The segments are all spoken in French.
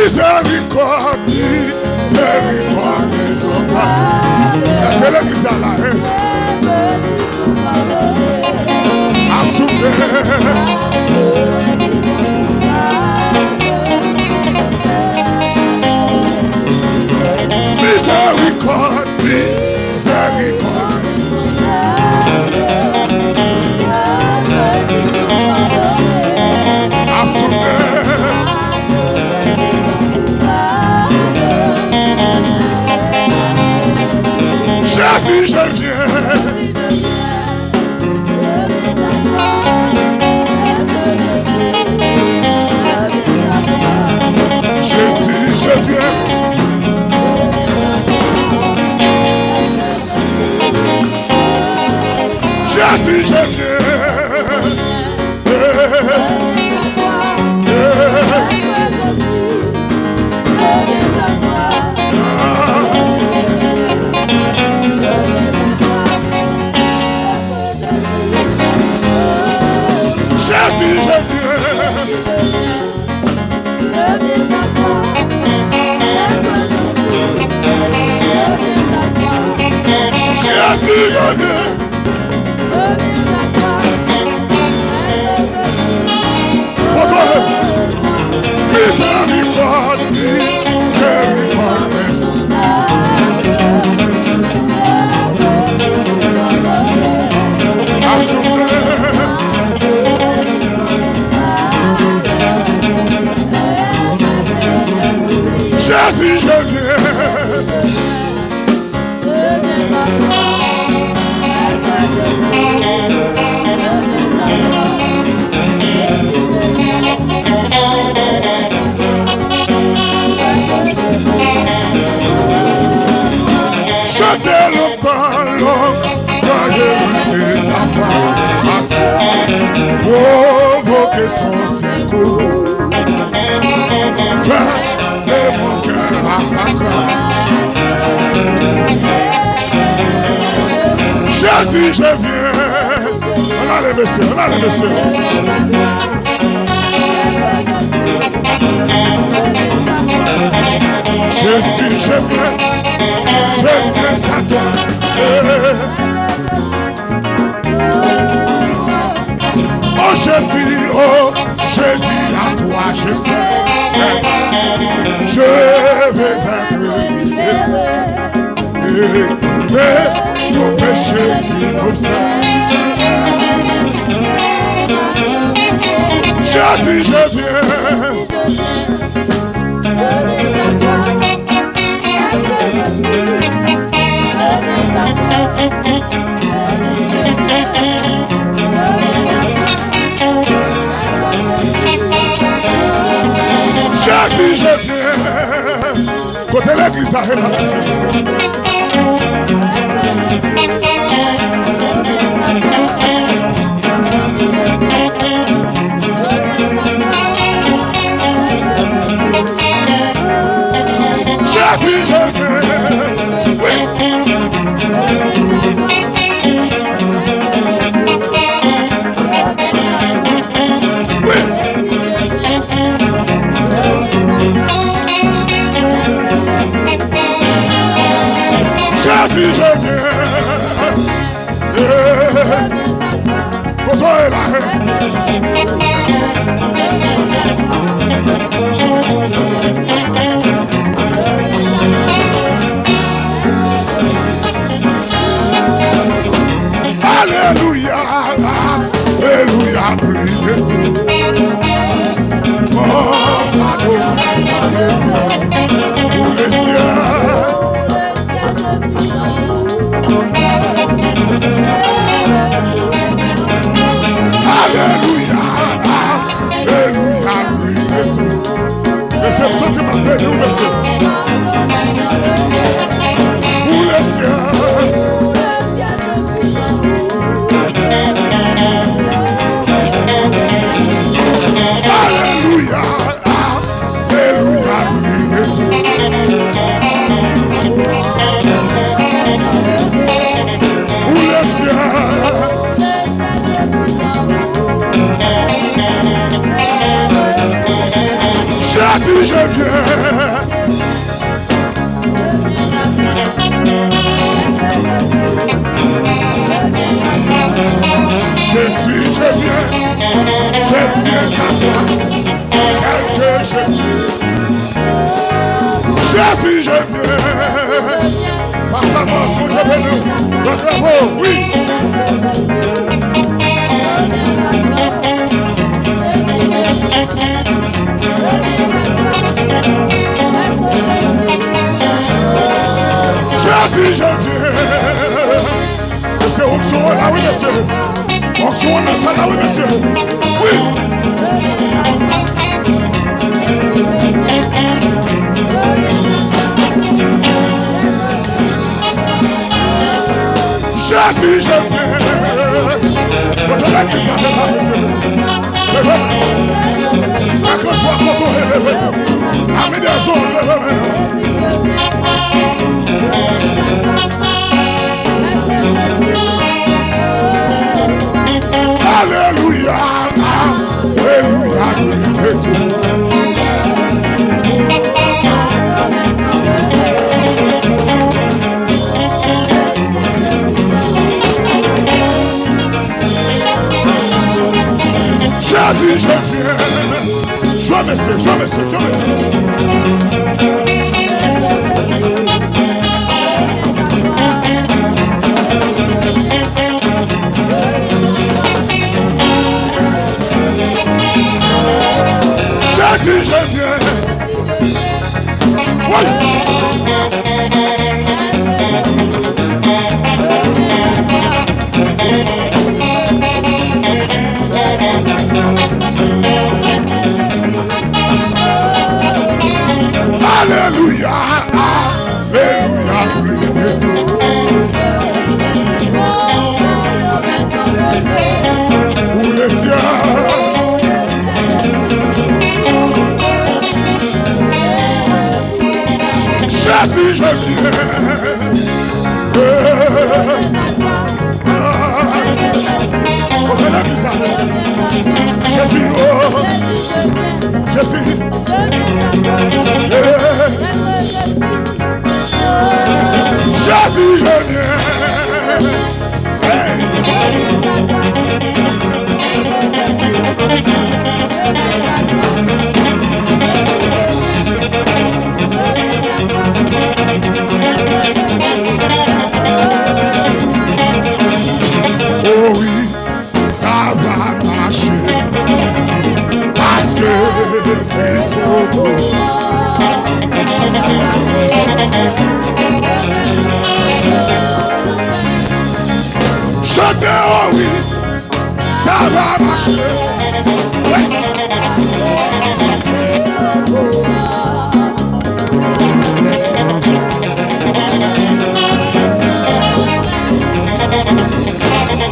Miséricorde, miséricorde, son pardon. C'est là qui s'en l'a. Miséricorde, miséricorde. Jésus, je viens. Jésus, je viens. Jésus, je viens. Jésus, je viens. Jésus, je viens. Miséricorde, miséricorde. Jésus, je viens. Chantez le ballon, voyez sa voix, provoquer son secours, faire de mon cœur à sa grâce. Jésus, je viens. On a les messieurs, on a les messieurs. Jésus, je viens à toi. Oh Jésus, à toi je sais. Je vais être libéré de tout péché qui m'obsède. Jésus, je viens. Jésus, je viens. Côté l'église, ça est là. Jésus, je viens. Oui. Jésus, je viens. Pour toi et la haine. Alléluia, alléluia, plus de tout. Mon fardeau s'enlève pour les cieux. Alléluia, alléluia, plus de tout. Laissez-moi sortir ma paix, nous, monsieur. Pour les cieux. Alléluia, alléluia, plus de tout. Pour les cieux. Jésus, je viens. Jésus, je viens à toi, tel que je suis. Jésus, je viens. Passe à moi, son Dieu béni. Votre héros, oui. Jésus, je viens. Monsieur, onction là, oui, monsieur. Onction là, oui, monsieur. Oui. Jésus, je viens. Votre mec qui s'en fait pas, monsieur. Que soit contourné, levez-vous. Amis des autres, levez-vous. Alléluia, alléluia, Jésus, je viens. Je me sais. Jésus, je viens. Oui. Alléluia, alléluia, pour les cieux. Jésus, je viens. Jésus, oh, Jésus, Jésus, je viens. Oh oui, ça va marcher parce que ils sont beaux. Chantez, oh oui, ça va marcher. Ouais.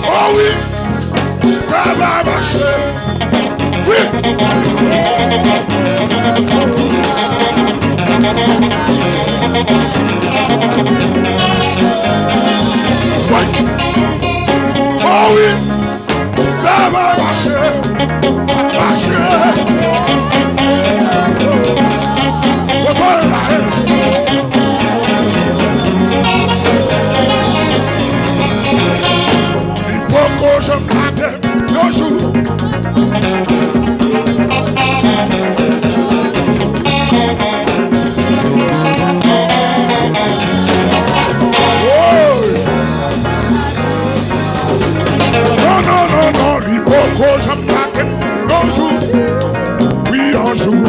Oh oui, ça va marcher. Oui. Ouais. Oh oui, ça va marcher. Marcher. Pourquoi je m'attends le jour? Non, lui pourquoi je m'attends le jour? Oui, un jour.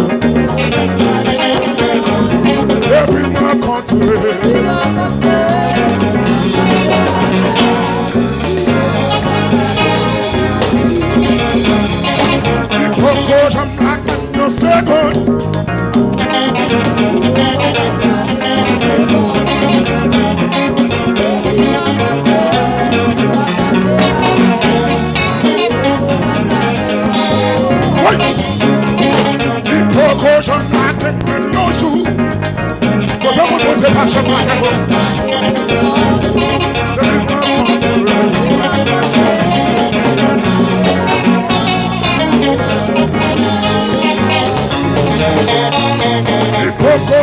Et puis me rencontrer. Pourquoi je m'attends une seconde? Oui. Et pourquoi je m'attends un jour? Quand on me pose pas, je m'attends.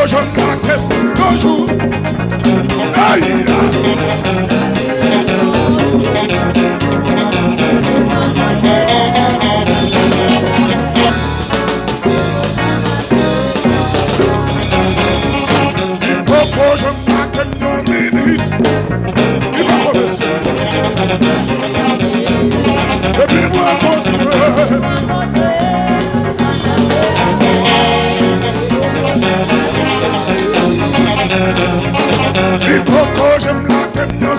je m'attends toujours. Aïe, il faut que je m'attende une minute. Il va commencer. Et puis moi, continuer. Il faut que je m'attende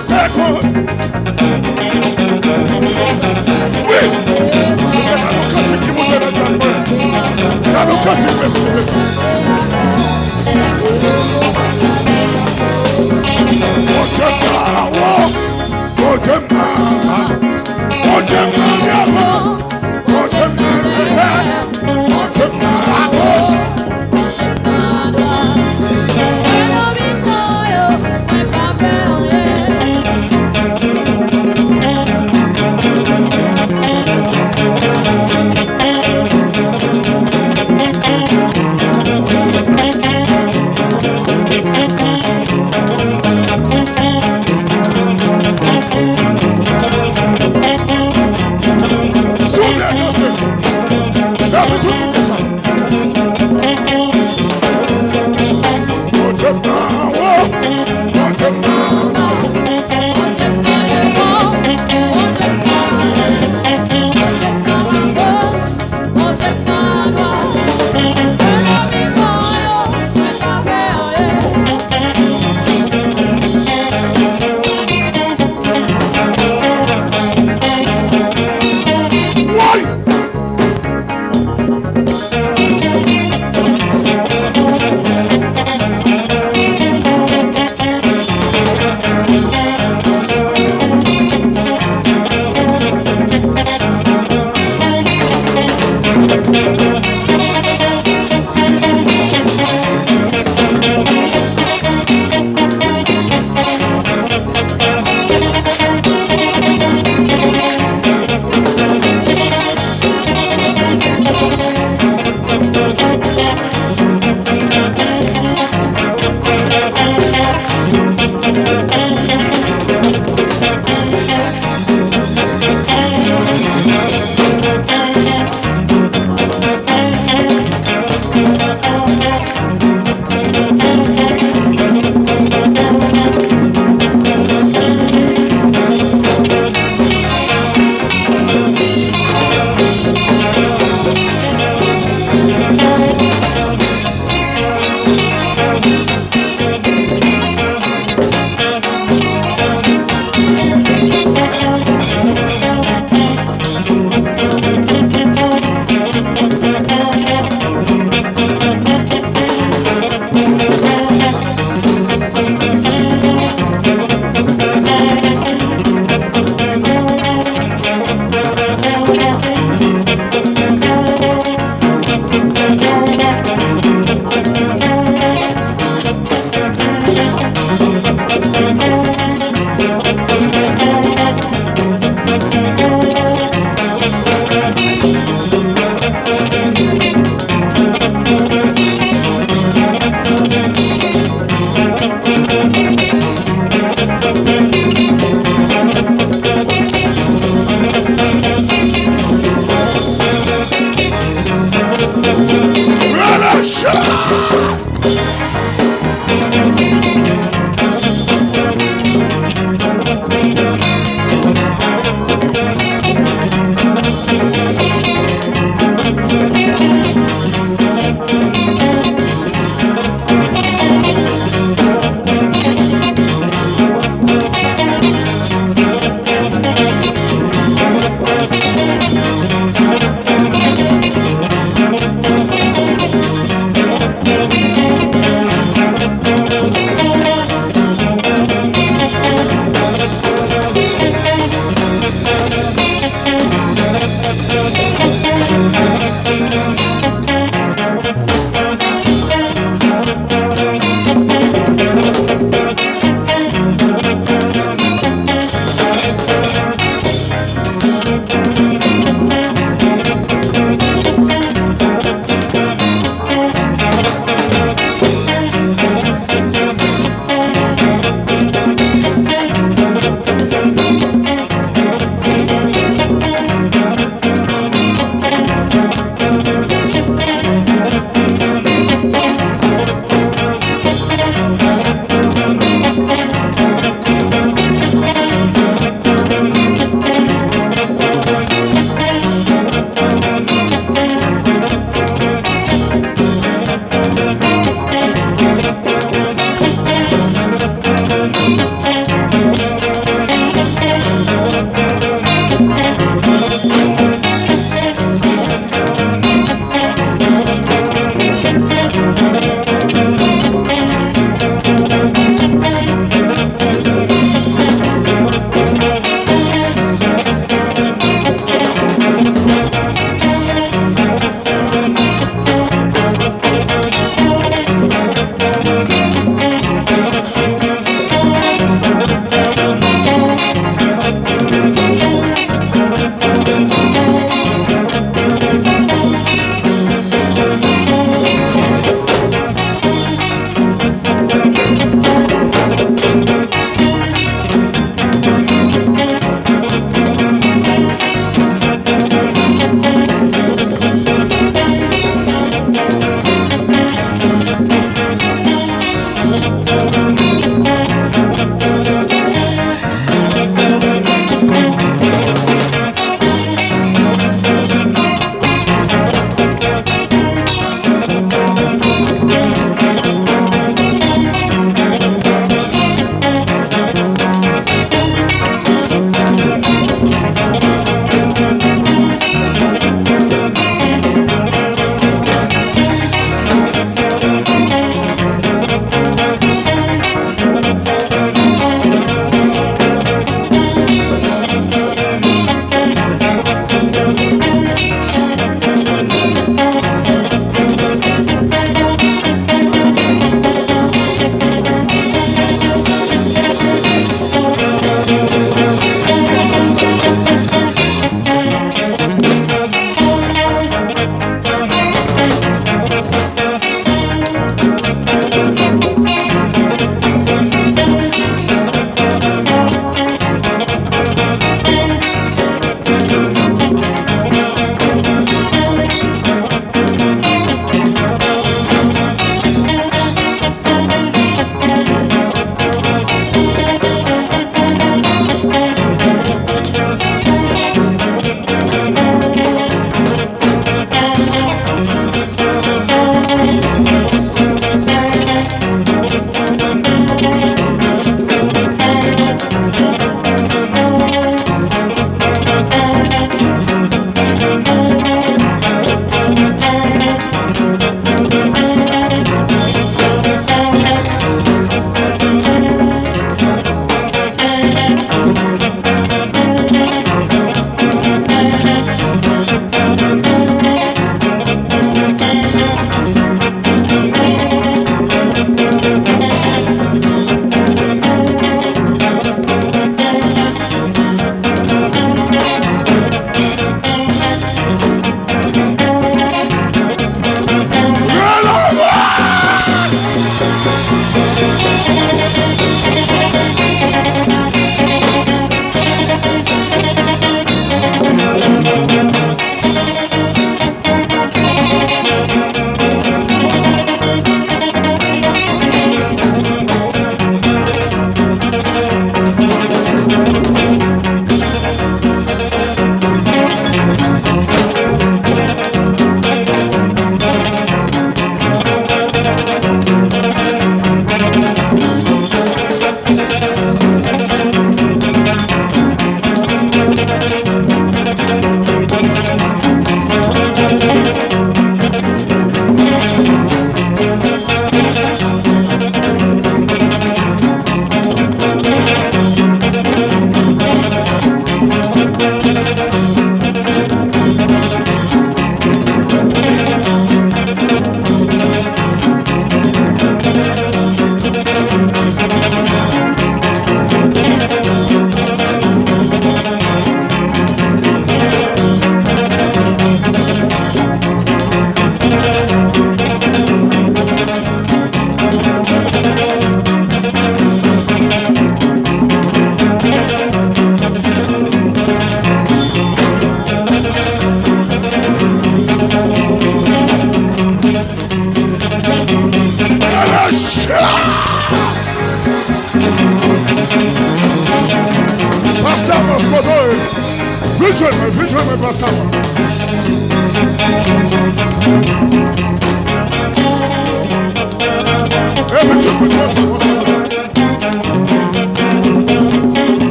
Vem passar.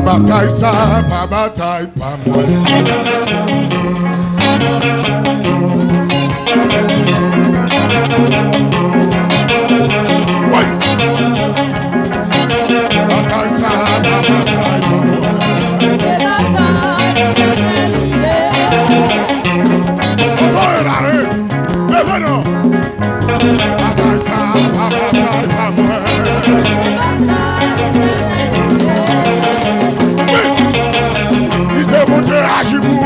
Bataille ça, pas bataille, pas moi. Oui. Bataille ça, pas bataille, pas moi. C'est bataille, éternelle, Revenons. Bataille ça, pas bataille, pas moi. Mon Dieu, agis-vous.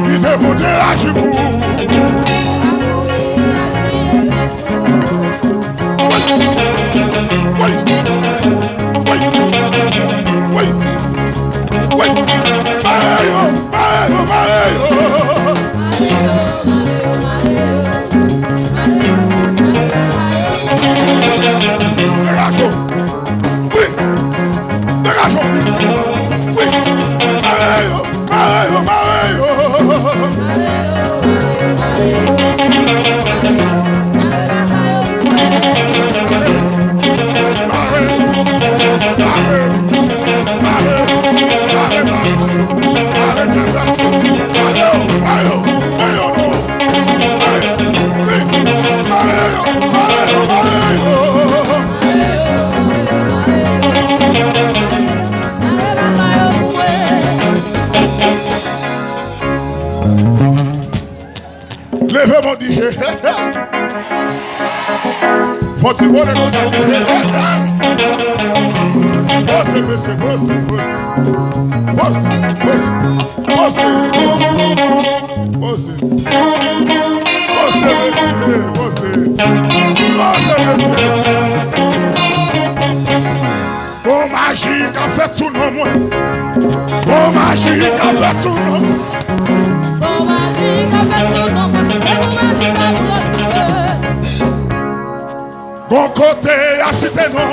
Il fait mon Dieu, agis-vous. Oui, oui, oui, oui, Mario, Mario, Mario. Dégagez. Oui. Dégagez. Oui. Mario, Mario, Mario. Levez mon dit, faut-il voir les choses à dire? Bosse, bosse, bosse, bosse, bosse, bosse, bosse, bosse, bosse, bosse, bon magie qu'a fait sous nos moi. Bon magie qu'a fait sous nos moi. Bon magie qu'a fait sous nos moi. Bon côté à cité non.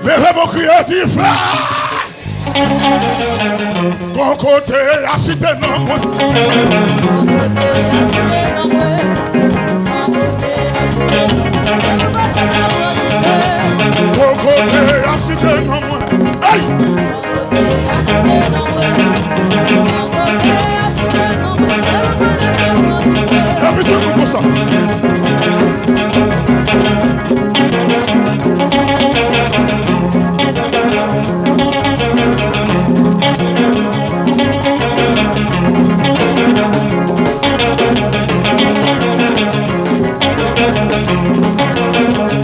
Levez mon créatif là. Bon côté à cité non. Bon côté à cité non. Aïe. Tout le monde comme ça.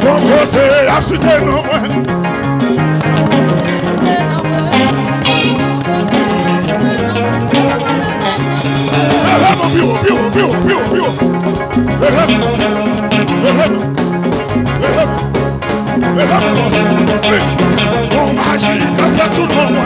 Bon côté, la cité non moins. Bon magie, t'as fait tout le monde.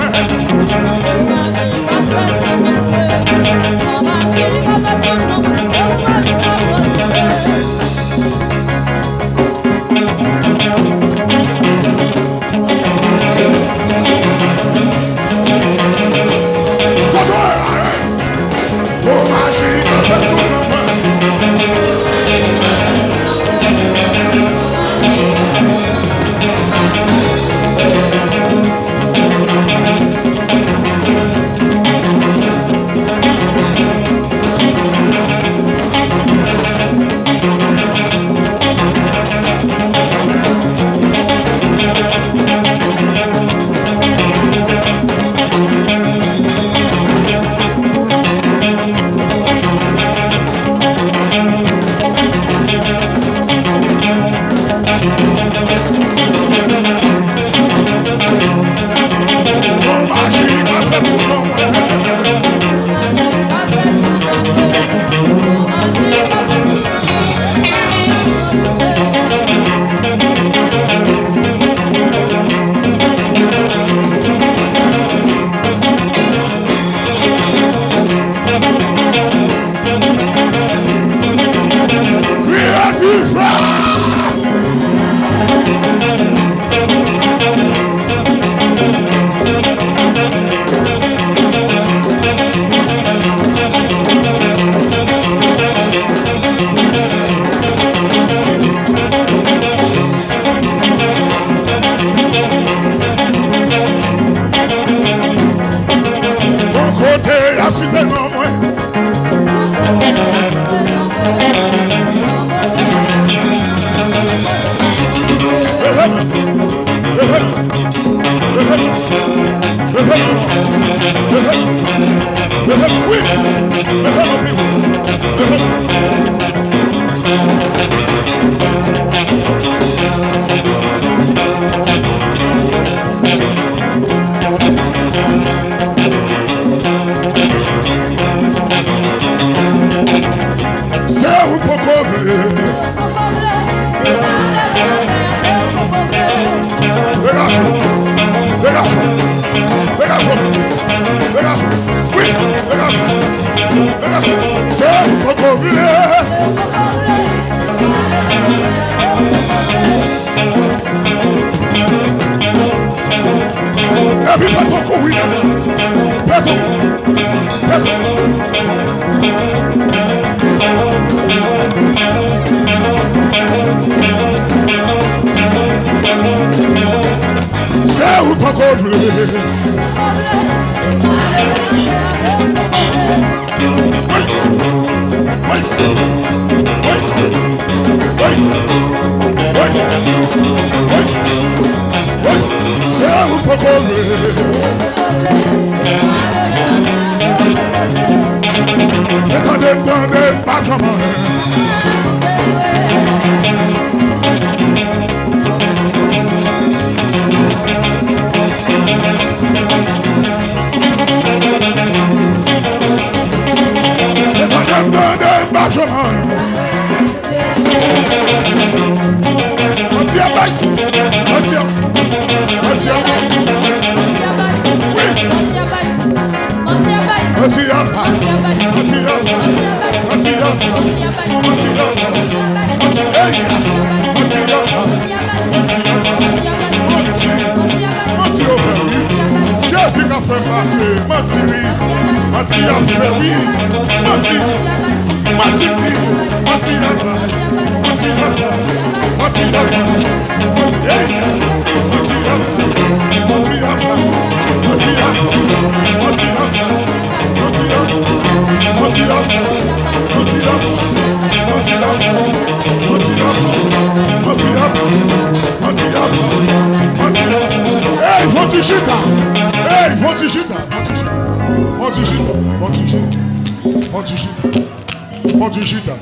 Pode digitar.